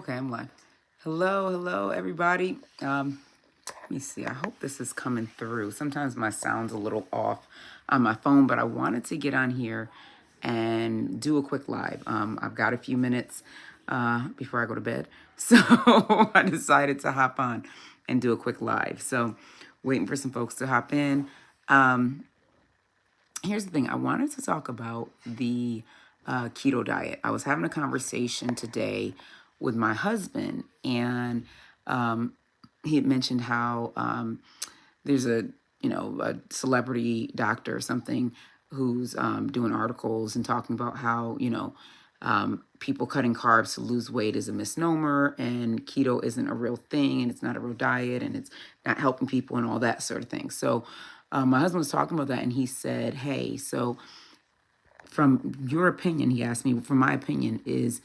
Okay, I'm live. Hello, everybody. Let me see. I hope this is coming through. Sometimes my sound's a little off on my phone, but I wanted to get on here and do a quick live. I've got a few minutes before I go to bed, so I decided to hop on and do a quick live. So, waiting for some folks to hop in. Here's the thing. I wanted to talk about the keto diet. I was having a conversation today with my husband, and he had mentioned how there's a celebrity doctor or something who's doing articles and talking about how people cutting carbs to lose weight is a misnomer, and keto isn't a real thing, and it's not a real diet, and it's not helping people and all that sort of thing. So my husband was talking about that, and he said, hey, so from your opinion, he asked me, from my opinion, is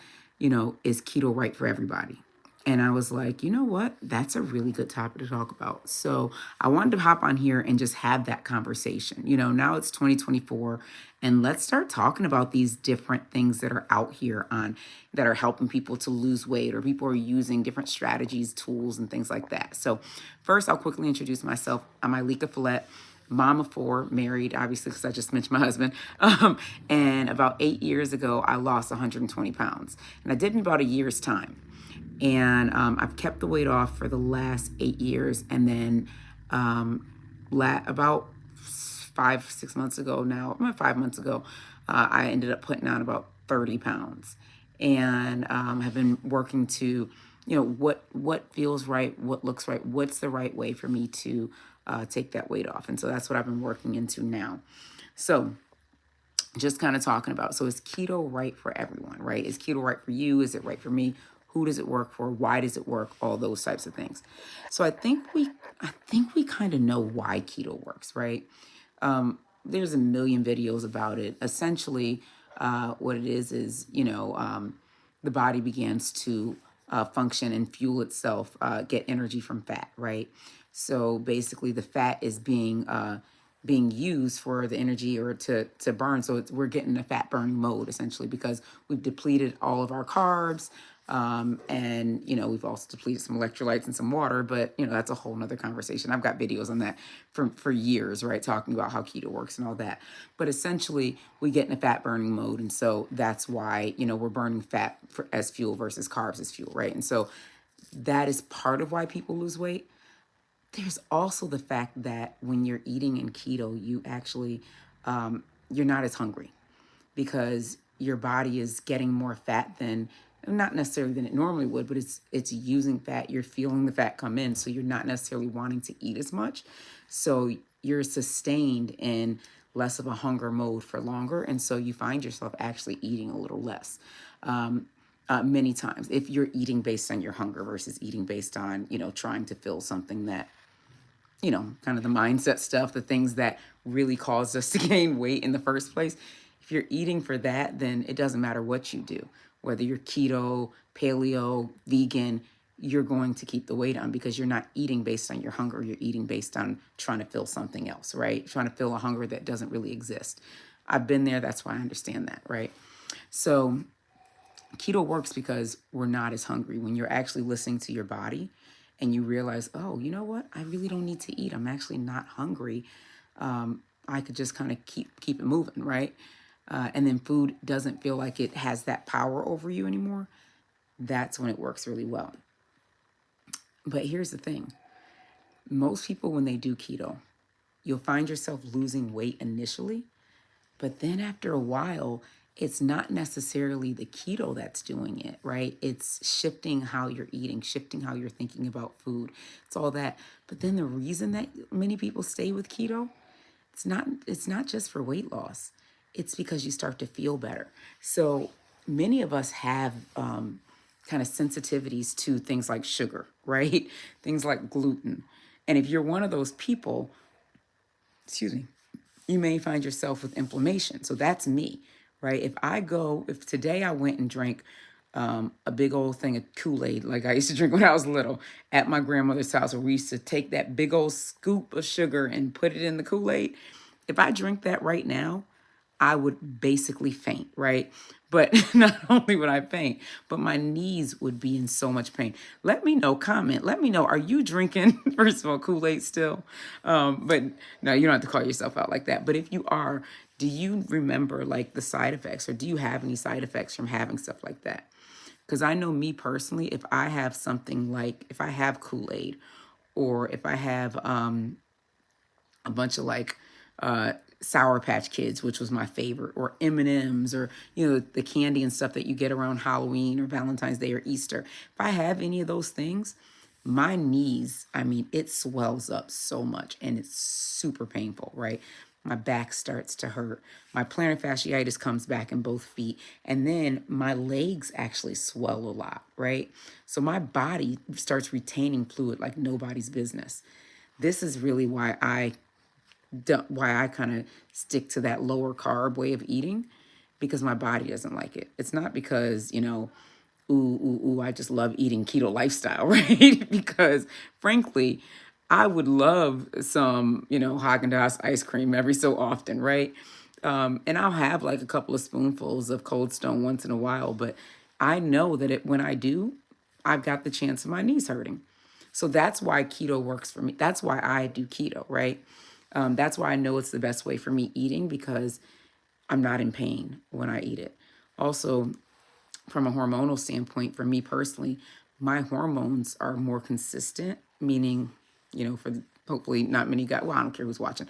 keto right for everybody? And I was like, you know what? That's a really good topic to talk about. So I wanted to hop on here and just have that conversation. Now it's 2024, and let's start talking about these different things that are out here that are helping people to lose weight, or people are using different strategies, tools, and things like that. So first, I'll quickly introduce myself. I'm Ileka Falette, mom of four, married, obviously, because I just mentioned my husband. And about 8 years ago, I lost 120 pounds. And I did in about a year's time. And I've kept the weight off for the last 8 years. And then about 5 months ago now, 5 months ago, I ended up putting on about 30 pounds. And have been working to, what feels right, what looks right, what's the right way for me to take that weight off. And so that's what I've been working into now. So just kind of talking about, so is keto right for everyone, right? Is keto right for you? Is it right for me? Who does it work for? Why does it work? All those types of things. So I think we kind of know why keto works, right? There's a million videos about it. Essentially, what it is, the body begins to function and fuel itself, get energy from fat, right? So basically, the fat is being used for the energy or to burn. So we're getting a fat burning mode, essentially, because we've depleted all of our carbs. And we've also depleted some electrolytes and some water, but that's a whole nother conversation. I've got videos on that for years, right? Talking about how keto works and all that. But essentially we get in a fat burning mode. And so that's why, we're burning fat as fuel versus carbs as fuel, right? And so that is part of why people lose weight. There's also the fact that when you're eating in keto, you actually, you're not as hungry because your body is getting more fat than, not necessarily than it normally would, but it's using fat. You're feeling the fat come in, so you're not necessarily wanting to eat as much. So you're sustained in less of a hunger mode for longer, and so you find yourself actually eating a little less. Many times, if you're eating based on your hunger versus eating based on, trying to fill something that, kind of the mindset stuff, the things that really caused us to gain weight in the first place. If you're eating for that, then it doesn't matter what you do, whether you're keto, paleo, vegan, you're going to keep the weight on because you're not eating based on your hunger. You're eating based on trying to fill something else, right? Trying to fill a hunger that doesn't really exist. I've been there. That's why I understand that, right? So keto works because we're not as hungry. When you're actually listening to your body and you realize, oh, you know what? I really don't need to eat. I'm actually not hungry. I could just kind of keep it moving, right? And then food doesn't feel like it has that power over you anymore. That's when it works really well. But here's the thing. Most people, when they do keto, you'll find yourself losing weight initially, but then after a while, it's not necessarily the keto that's doing it, right? It's shifting how you're eating, shifting how you're thinking about food. It's all that. But then the reason that many people stay with keto, it's not just for weight loss. It's because you start to feel better. So many of us have kind of sensitivities to things like sugar, right? Things like gluten. And if you're one of those people, excuse me, you may find yourself with inflammation. So that's me, right? If today I went and drank a big old thing of Kool-Aid, like I used to drink when I was little at my grandmother's house, where we used to take that big old scoop of sugar and put it in the Kool-Aid. If I drink that right now, I would basically faint, right? But not only would I faint, but my knees would be in so much pain. Let me know, comment. Let me know, are you drinking, first of all, Kool-Aid still? But no, you don't have to call yourself out like that. But if you are, do you remember like the side effects, or do you have any side effects from having stuff like that? Because I know me personally, if I have something like, if I have Kool-Aid, or if I have a bunch of like Sour Patch Kids, which was my favorite, or M&Ms, or the candy and stuff that you get around Halloween or Valentine's Day or Easter. If I have any of those things, my knees, I mean, it swells up so much and it's super painful, right? My back starts to hurt. My plantar fasciitis comes back in both feet. And then my legs actually swell a lot, right? So my body starts retaining fluid like nobody's business. This is really why I kind of stick to that lower carb way of eating, because my body doesn't like it. It's not because, I just love eating keto lifestyle, right? Because frankly, I would love some, Haagen-Dazs ice cream every so often, right? And I'll have like a couple of spoonfuls of Cold Stone once in a while, but I know that when I do, I've got the chance of my knees hurting. So that's why keto works for me. That's why I do keto, right? That's why I know it's the best way for me eating, because I'm not in pain when I eat it. Also, from a hormonal standpoint, for me personally, my hormones are more consistent, meaning, for hopefully not many guys, well, I don't care who's watching,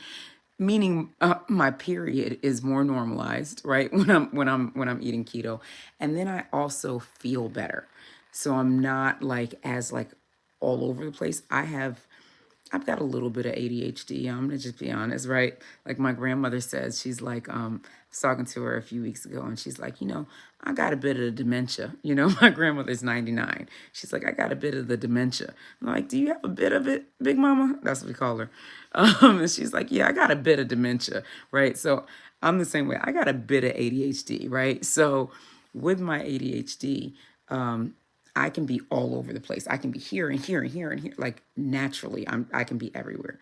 meaning my period is more normalized, right? When I'm eating keto. And then I also feel better. So I'm not like as like all over the place. I've got a little bit of ADHD. I'm gonna just be honest, right? Like my grandmother says, she's like, I was talking to her a few weeks ago, and she's like, I got a bit of the dementia. My grandmother's 99. She's like, I got a bit of the dementia. I'm like, do you have a bit of it, Big Mama? That's what we call her. And she's like, yeah, I got a bit of dementia, right? So I'm the same way. I got a bit of ADHD, right? So with my ADHD, I can be all over the place. I can be here and here and here and here. Like naturally, I can be everywhere.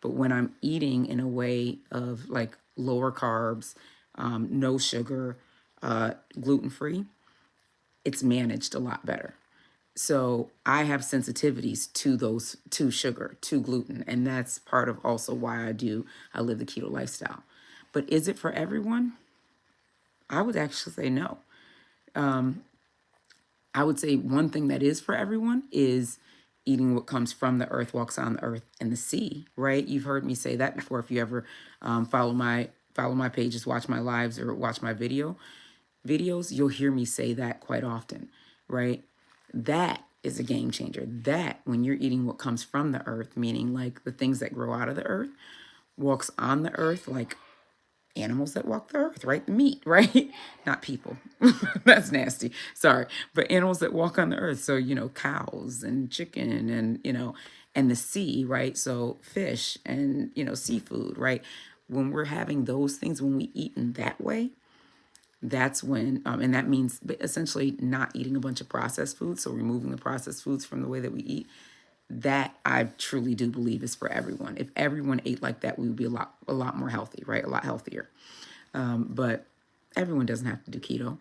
But when I'm eating in a way of like lower carbs, no sugar, gluten free, it's managed a lot better. So I have sensitivities to sugar, to gluten, and that's part of also why I live the keto lifestyle. But is it for everyone? I would actually say no. I would say one thing that is for everyone is eating what comes from the earth, walks on the earth, and the sea, right? You've heard me say that before. If you ever follow my pages, watch my lives, or watch my videos, you'll hear me say that quite often, right? That is a game changer. That, when you're eating what comes from the earth, meaning like the things that grow out of the earth, walks on the earth, like animals that walk the earth, right? Meat, right? Not people. That's nasty. Sorry. But animals that walk on the earth. So, cows and chicken and, and the sea, right? So fish and, seafood, right? When we're having those things, when we eat in that way, that's when, and that means essentially not eating a bunch of processed foods. So removing the processed foods from the way that we eat. That I truly do believe is for everyone. If everyone ate like that, we would be a lot more healthy, right? A lot healthier. But everyone doesn't have to do keto.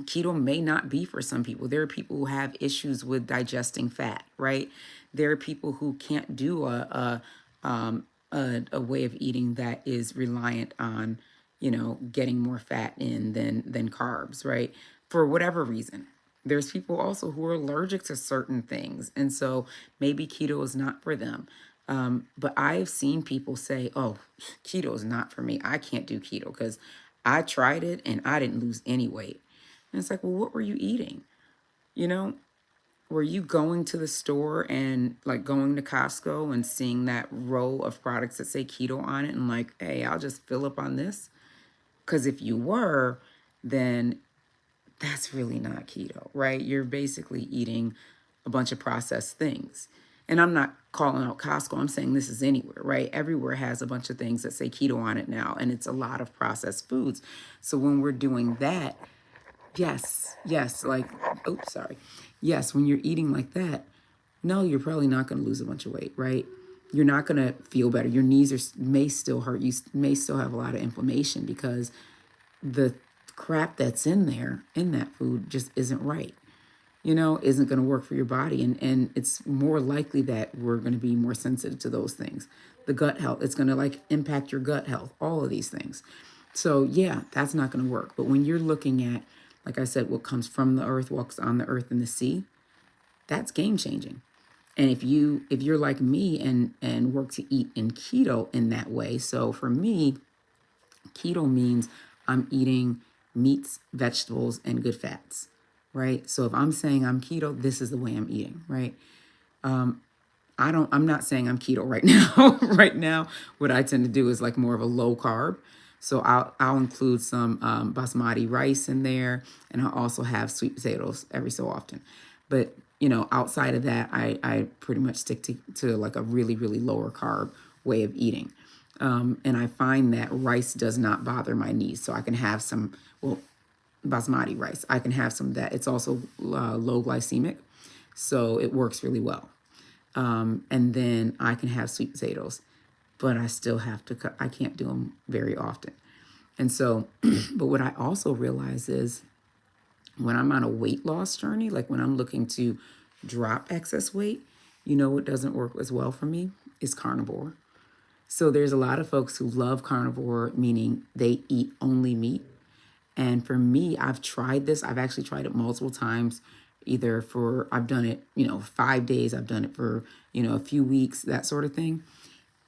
Keto may not be for some people. There are people who have issues with digesting fat, right? There are people who can't do a way of eating that is reliant on, getting more fat in than carbs, right? For whatever reason. There's people also who are allergic to certain things. And so maybe keto is not for them. But I've seen people say, oh, keto is not for me. I can't do keto because I tried it and I didn't lose any weight. And it's like, well, what were you eating? Were you going to the store and like going to Costco and seeing that row of products that say keto on it and like, hey, I'll just fill up on this? Because if you were, then that's really not keto, right? You're basically eating a bunch of processed things. And I'm not calling out Costco. I'm saying this is anywhere, right? Everywhere has a bunch of things that say keto on it now, and it's a lot of processed foods. So when we're doing that, yes, like, yes, when you're eating like that, no, you're probably not going to lose a bunch of weight, right? you're not going to feel better. Your knees may still hurt. You may still have a lot of inflammation because the crap that's in there, in that food, just isn't right. Isn't going to work for your body. And it's more likely that we're going to be more sensitive to those things. The gut health, it's going to like impact your gut health, all of these things. So yeah, that's not going to work. But when you're looking at, like I said, what comes from the earth, walks on the earth and the sea, that's game changing. And if you're like me and work to eat in keto in that way, so for me, keto means I'm eating meats, vegetables, and good fats, right? So if I'm saying I'm keto, this is the way I'm eating, right? I'm not saying I'm keto right now. Right now, what I tend to do is like more of a low carb. So I'll include some basmati rice in there, and I'll also have sweet potatoes every so often. But outside of that, I pretty much stick to like a really, really lower carb way of eating. And I find that rice does not bother my knees. So I can have some, well, basmati rice. I can have some of that. It's also low glycemic, so it works really well. And then I can have sweet potatoes, but I still have to, I can't do them very often. And so, but what I also realize is when I'm on a weight loss journey, like when I'm looking to drop excess weight, what doesn't work as well for me is carnivore. So there's a lot of folks who love carnivore, meaning they eat only meat. And for me, I've tried this. I've actually tried it multiple times. I've done it, 5 days. I've done it for, a few weeks, that sort of thing.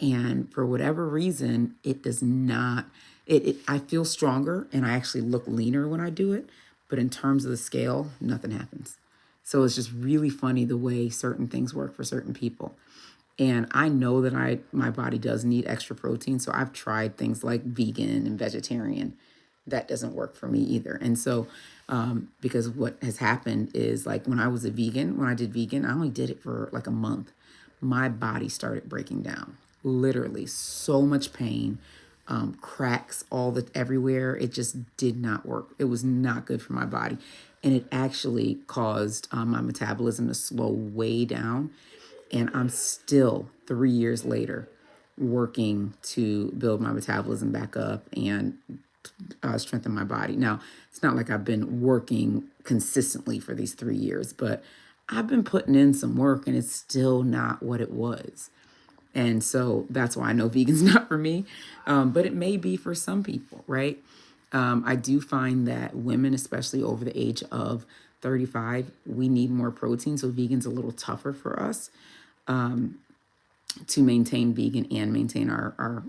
And for whatever reason, it does not, I feel stronger and I actually look leaner when I do it. But in terms of the scale, nothing happens. So it's just really funny the way certain things work for certain people. And I know that my body does need extra protein. So I've tried things like vegan and vegetarian. That doesn't work for me either. And so, because what has happened is like when I did vegan, I only did it for like a month. My body started breaking down, literally so much pain, cracks everywhere. It just did not work. It was not good for my body. And it actually caused my metabolism to slow way down. And I'm still 3 years later working to build my metabolism back up and strengthen my body. Now, it's not like I've been working consistently for these 3 years, but I've been putting in some work and it's still not what it was. And so that's why I know vegan's not for me, but it may be for some people, right? I do find that women, especially over the age of 35, we need more protein. So vegan's a little tougher for us to maintain vegan and maintain our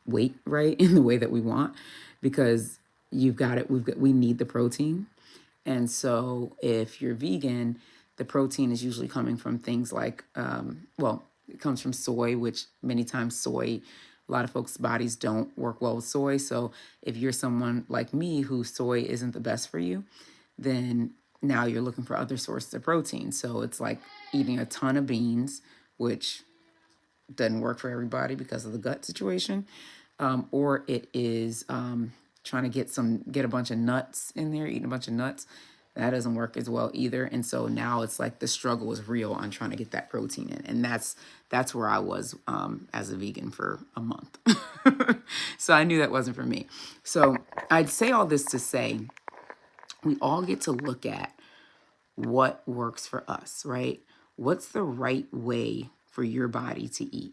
weight, right, in the way that we want, because we need the protein. And so if you're vegan, the protein is usually coming from things like, it comes from soy, which many times a lot of folks' bodies don't work well with soy. So if you're someone like me who soy isn't the best for you, then now you're looking for other sources of protein. So it's like eating a ton of beans, which doesn't work for everybody because of the gut situation. Or it is trying to get a bunch of nuts in there, eating a bunch of nuts. That doesn't work as well either. And so now it's like the struggle is real on trying to get that protein in. And that's where I was as a vegan for a month. So I knew that wasn't for me. So I'd say all this to say, we all get to look at what works for us, right? What's the right way for your body to eat?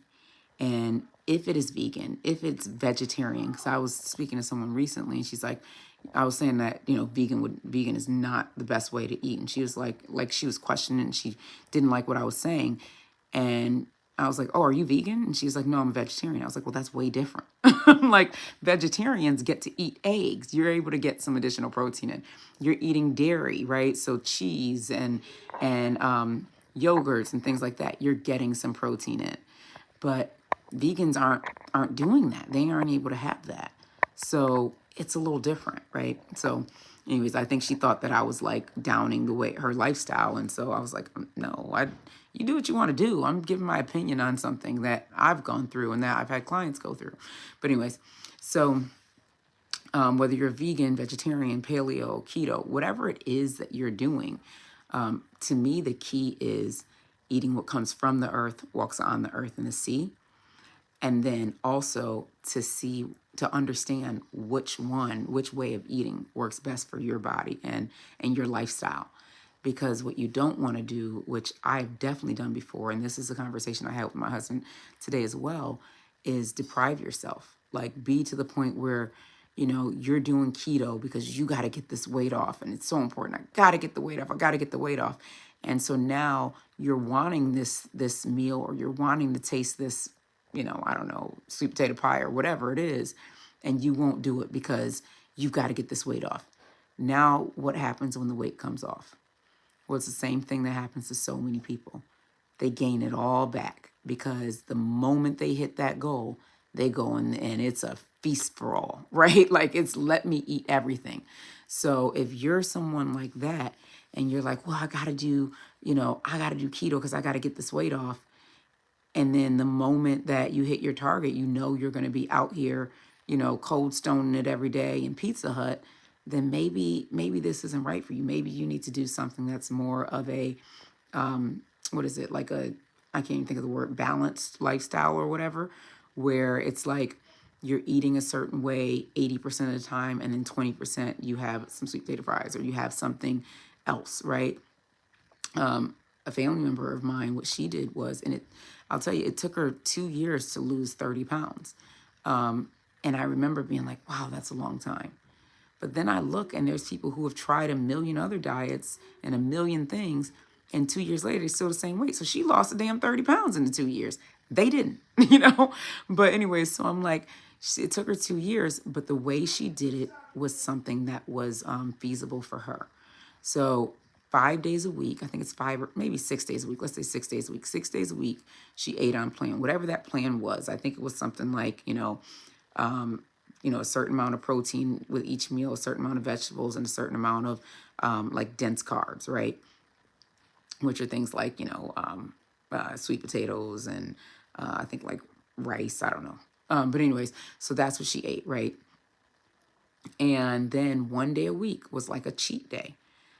And if it is vegan, if it's vegetarian, because I was speaking to someone recently and she's like, I was saying that, vegan is not the best way to eat. And she was like she was questioning and she didn't like what I was saying. And I was like, oh, are you vegan? And she's like, no, I'm a vegetarian. I was like, well, that's way different. Like vegetarians get to eat eggs. You're able to get some additional protein in. You're eating dairy, right? So cheese and yogurts and things like that. You're getting some protein in. But vegans aren't doing that. They aren't able to have that. So it's a little different, right? So anyways, I think she thought that I was like downing her lifestyle. And so I was like, no, you do what you want to do. I'm giving my opinion on something that I've gone through and that I've had clients go through. But anyways, so whether you're vegan, vegetarian, paleo, keto, whatever it is that you're doing, to me, the key is eating what comes from the earth, walks on the earth and the sea, and then also to understand which way of eating works best for your body and your lifestyle. Because what you don't want to do, which I've definitely done before, and this is a conversation I had with my husband today as well, is deprive yourself. Like, be to the point where, you're doing keto because you got to get this weight off, and it's so important. I got to get the weight off. I got to get the weight off. And so now you're wanting this meal, or you're wanting to taste this, I don't know, sweet potato pie or whatever it is, and you won't do it because you've got to get this weight off. Now, what happens when the weight comes off? Well, it's the same thing that happens to so many people. They gain it all back because the moment they hit that goal, they go and it's a feast for all, right? Like, it's let me eat everything. So if you're someone like that and you're like, well, I got to do keto because I got to get this weight off. And then the moment that you hit your target, you're going to be out here, cold stoning it every day in Pizza Hut. Then maybe this isn't right for you. Maybe you need to do something that's more of a, what is it? Like I can't even think of the word, balanced lifestyle or whatever, where it's like you're eating a certain way 80% of the time, and then 20% you have some sweet potato fries or you have something else, right? A family member of mine, what she did was, I'll tell you, it took her 2 years to lose 30 pounds. And I remember being like, wow, that's a long time. But then I look, and there's people who have tried a million other diets and a million things, and 2 years later, they're still the same weight. So she lost a damn 30 pounds in the 2 years. They didn't, But anyway, so I'm like, it took her 2 years, but the way she did it was something that was feasible for her. So 5 days a week, I think it's 5 or maybe 6 days a week. Let's say 6 days a week. 6 days a week, she ate on plan, whatever that plan was. I think it was something like, a certain amount of protein with each meal, a certain amount of vegetables, and a certain amount of like dense carbs, right? Which are things like, sweet potatoes and I think like rice, I don't know. But anyways, so that's what she ate, right? And then 1 day a week was like a cheat day.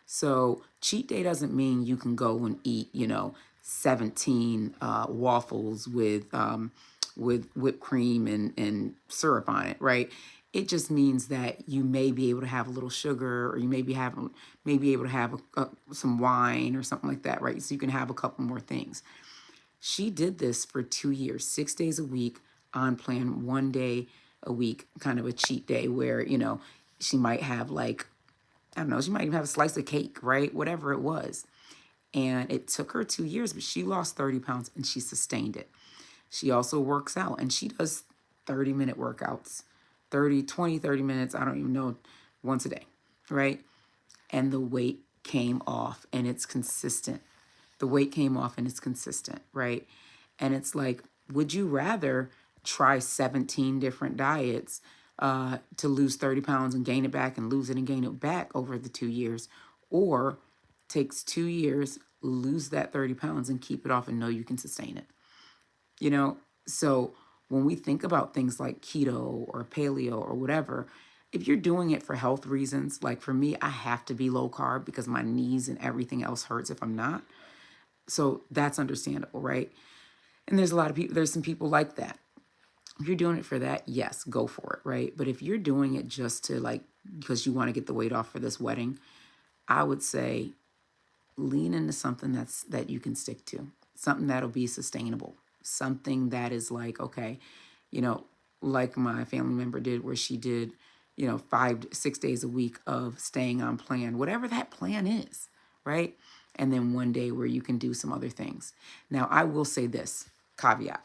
So cheat day doesn't mean you can go and eat, 17 waffles with whipped cream and syrup on it, right? It just means that you may be able to have a little sugar, or you may be able to have some wine or something like that, right? So you can have a couple more things. She did this for 2 years, 6 days a week on plan, 1 day a week, kind of a cheat day where, she might have like, I don't know, she might even have a slice of cake, right? Whatever it was. And it took her 2 years, but she lost 30 pounds and she sustained it. She also works out, and she does 30-minute workouts, 30 minutes, I don't even know, once a day, right? And the weight came off, and it's consistent. The weight came off and it's consistent, right? And it's like, would you rather try 17 different diets to lose 30 pounds and gain it back and lose it and gain it back over the 2 years, or takes 2 years, lose that 30 pounds and keep it off and know you can sustain it? So when we think about things like keto or paleo or whatever, if you're doing it for health reasons, like for me, I have to be low carb because my knees and everything else hurts if I'm not. So that's understandable, right? And there's a lot of people, there's some people like that. If you're doing it for that, yes, go for it, right? But if you're doing it just to like, because you want to get the weight off for this wedding, I would say lean into something that you can stick to, something that'll be sustainable, something that is like, okay, like my family member did, where she did, 5 to 6 days a week of staying on plan, whatever that plan is, right? And then 1 day where you can do some other things. Now, I will say this caveat: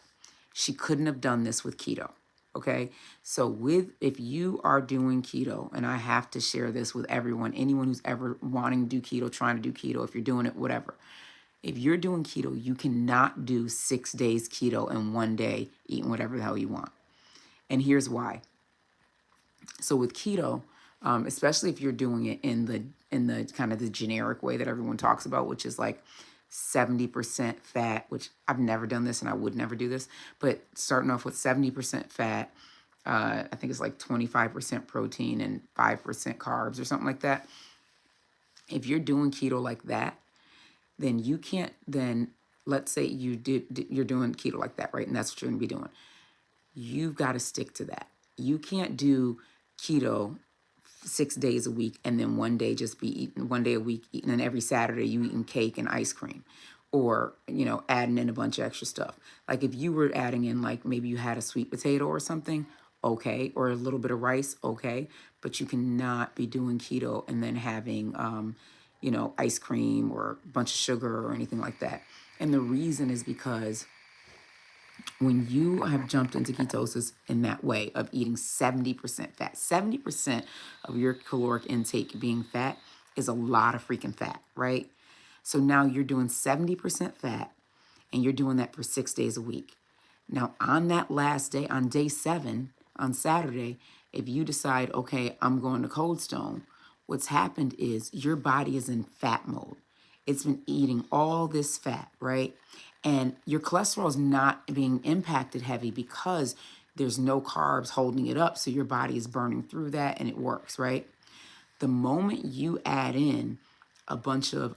she couldn't have done this with keto. Okay. So if you are doing keto, and I have to share this with everyone, anyone who's ever wanting to do keto, trying to do keto, if you're doing it, whatever, if you're doing keto, you cannot do 6 days keto and 1 day eating whatever the hell you want. And here's why. So with keto, especially if you're doing it in the kind of the generic way that everyone talks about, which is like 70% fat, which I've never done this and I would never do this, but starting off with 70% fat, I think it's like 25% protein and 5% carbs or something like that. If you're doing keto like that, then you can't then let's say you're doing keto like that, right? And that's what you're going to be doing. You've got to stick to that. You can't do keto 6 days a week and then one day just be eating, one day a week eating, and every Saturday you eating cake and ice cream, or adding in a bunch of extra stuff. Like if you were adding in, like maybe you had a sweet potato or something, okay, or a little bit of rice, okay, but you cannot be doing keto and then having ice cream or a bunch of sugar or anything like that. And the reason is because when you have jumped into ketosis in that way of eating 70% fat, 70% of your caloric intake being fat is a lot of freaking fat, right? So now you're doing 70% fat and you're doing that for 6 days a week. Now, on that last day, on day 7, on Saturday, if you decide, okay, I'm going to Cold Stone, what's happened is your body is in fat mode. It's been eating all this fat, right? And your cholesterol is not being impacted heavy because there's no carbs holding it up. So your body is burning through that and it works, right? The moment you add in a bunch of,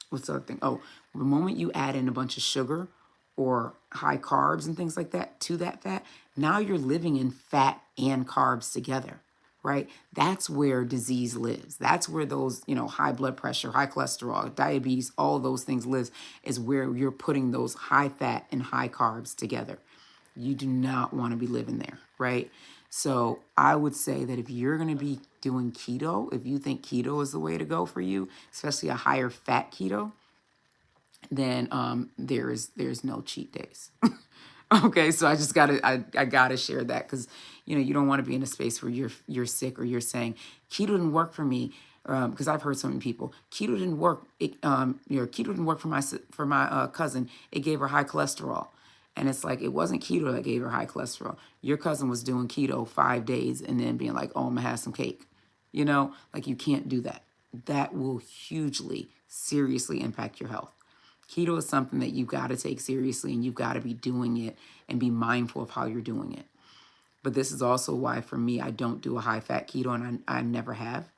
what's the other thing? Oh, the moment you add in a bunch of sugar or high carbs and things like that to that fat, now you're living in fat and carbs together, right? That's where disease lives. That's where those, high blood pressure, high cholesterol, diabetes, all those things lives, is where you're putting those high fat and high carbs together. You do not want to be living there, right? So I would say that if you're going to be doing keto, if you think keto is the way to go for you, especially a higher fat keto, then there's no cheat days. Okay, so I gotta share that because you don't want to be in a space where you're sick or you're saying keto didn't work for me, because I've heard so many people keto didn't work. Keto didn't work for my cousin. It gave her high cholesterol, and it's like it wasn't keto that gave her high cholesterol. Your cousin was doing keto 5 days and then being like, oh, I'm gonna have some cake. Like you can't do that. That will hugely, seriously impact your health. Keto is something that you've got to take seriously and you've got to be doing it and be mindful of how you're doing it. But this is also why, for me, I don't do a high fat keto, and I never have.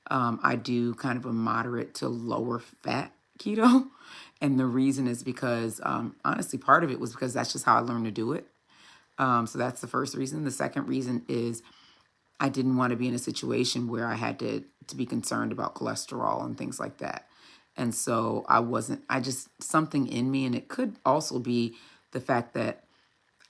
I do kind of a moderate to lower fat keto. And the reason is because, honestly, part of it was because that's just how I learned to do it. So that's the first reason. The second reason is I didn't want to be in a situation where I had to be concerned about cholesterol and things like that. And so I just, something in me, and it could also be the fact that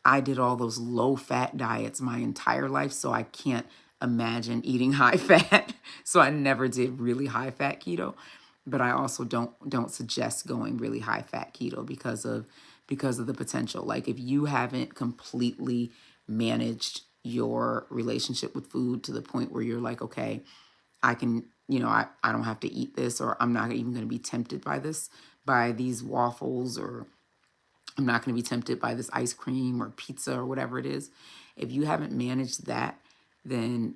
I did all those low fat diets my entire life. So I can't imagine eating high fat. So I never did really high fat keto, but I also don't suggest going really high fat keto because of the potential. Like if you haven't completely managed your relationship with food to the point where you're like, okay, I can, I don't have to eat this, or I'm not even going to be tempted by these waffles, or I'm not going to be tempted by this ice cream or pizza or whatever it is. If you haven't managed that, then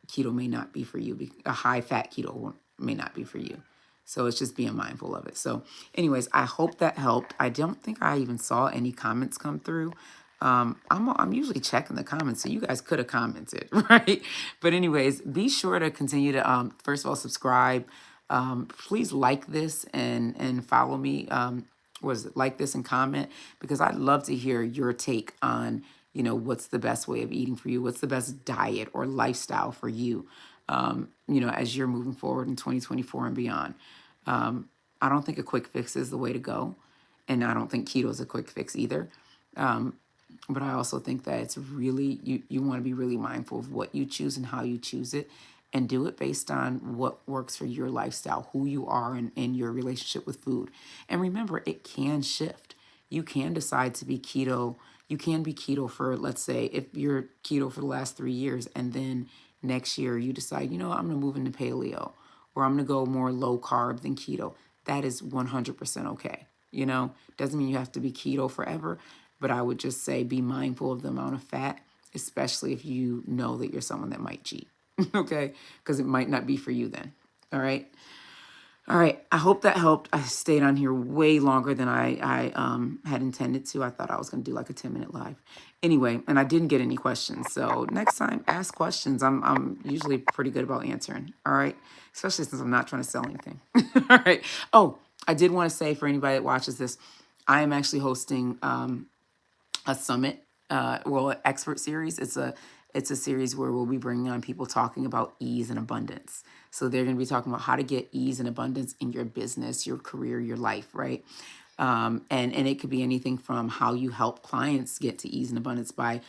keto may not be for you. A high fat keto may not be for you. So it's just being mindful of it. So anyways, I hope that helped. I don't think I even saw any comments come through. I'm usually checking the comments, so you guys could have commented, right? But anyways, be sure to continue to first of all subscribe. Please like this and follow me. Like this and comment, because I'd love to hear your take on what's the best way of eating for you, what's the best diet or lifestyle for you, as you're moving forward in 2024 and beyond. I don't think a quick fix is the way to go, and I don't think keto is a quick fix either. But I also think that it's really, you want to be really mindful of what you choose and how you choose it, and do it based on what works for your lifestyle, who you are, and your relationship with food. And remember, it can shift. You can decide to be keto. You can be keto for, let's say, if you're keto for the last 3 years, and then next year you decide, I'm going to move into paleo, or I'm going to go more low carb than keto. That is 100% okay. Doesn't mean you have to be keto forever, but I would just say be mindful of the amount of fat, especially if you know that you're someone that might cheat. Okay? Because it might not be for you then. All right? All right. I hope that helped. I stayed on here way longer than I had intended to. I thought I was going to do like a 10-minute live. Anyway, and I didn't get any questions. So next time, ask questions. I'm usually pretty good about answering. All right? Especially since I'm not trying to sell anything. All right. Oh, I did want to say for anybody that watches this, I am actually hosting a summit, expert series. It's a series where we'll be bringing on people talking about ease and abundance. So they're going to be talking about how to get ease and abundance in your business, your career, your life, right? And it could be anything from how you help clients get to ease and abundance by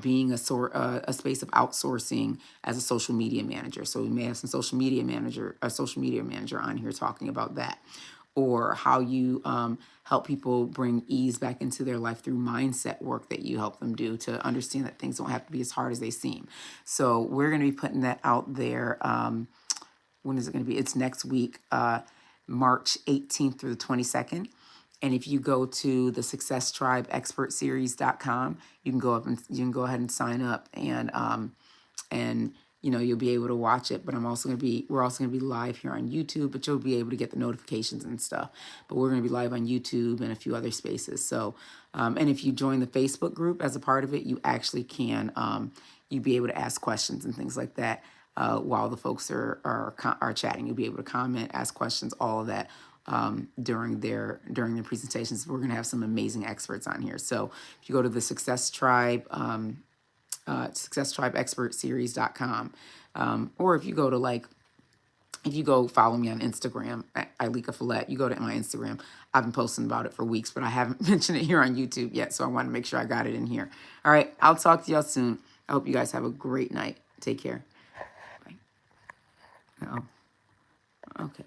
being a space of outsourcing as a social media manager. So we may have a social media manager on here talking about that, or how you help people bring ease back into their life through mindset work that you help them do to understand that things don't have to be as hard as they seem. So we're going to be putting that out there. When is it going to be? It's next week, March 18th through the 22nd. And if you go to the successtribeexpertseries.com, you can go ahead and sign up, and you'll be able to watch it. But we're also going to be live here on YouTube, but you'll be able to get the notifications and stuff. But we're going to be live on YouTube and a few other spaces. So, and if you join the Facebook group as a part of it, you actually can, you'll be able to ask questions and things like that. While the folks are chatting, you'll be able to comment, ask questions, all of that during their presentations. We're going to have some amazing experts on here. So if you go to the Success Tribe, successtribeexpertseries.com, or if you go follow me on Instagram at Ileka Falette, you go to my Instagram. I've been posting about it for weeks, but I haven't mentioned it here on YouTube yet, so I want to make sure I got it in here. All right, I'll talk to y'all soon. I hope you guys have a great night. Take care. Bye. Oh, okay.